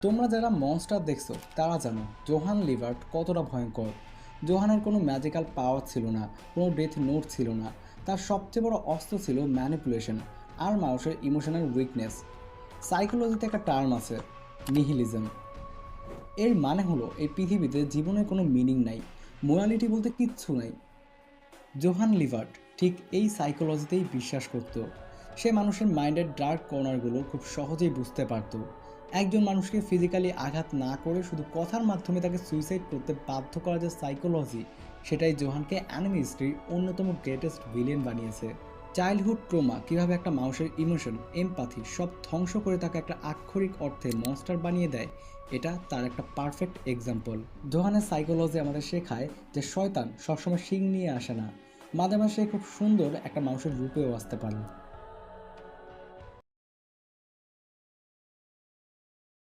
তোমরা যারা মনস্টার দেখছো তারা জানো জোহান লিভার্ট কতটা ভয়ঙ্কর। জোহানের কোনো ম্যাজিক্যাল পাওয়ার ছিল না, কোনো ডেথ নোট ছিল না। তার সবচেয়ে বড় অস্ত্র ছিল ম্যানিপুলেশন আর মানুষের ইমোশনাল উইকনেস। সাইকোলজিতে একটা টার্ম আছে, নিহিলিজম। এর মানে হলো এই পৃথিবীতে জীবনের কোনো মিনিং নাই, মোরালিটি বলতে কিচ্ছু নাই। জোহান লিভার্ট ঠিক এই সাইকোলজিতেই বিশ্বাস করত। সে মানুষের মাইন্ডের ডার্ক কর্নারগুলো খুব সহজেই বুঝতে পারত। একজন মানুষকে ফিজিক্যালি আঘাত না করে শুধু কথার মাধ্যমে তাকে সুইসাইড করতে বাধ্য করা যে সাইকোলজি, সেটাই জোহানকে অ্যানিমে হিস্ট্রির অন্যতম গ্রেটেস্ট ভিলেন বানিয়েছে। চাইল্ডহুড ট্রমা কীভাবে একটা মানুষের ইমোশন, এমপ্যাথি সব ধ্বংস করে তাকে একটা আক্ষরিক অর্থে মনস্টার বানিয়ে দেয়, এটা তার একটা পারফেক্ট এক্সাম্পল। জোহানের সাইকোলজি আমাদের শেখায় যে শয়তান সবসময় শিং নিয়ে আসে না, মাঝে মাঝে খুব সুন্দর একটা মানুষের রূপেও আসতে পারে।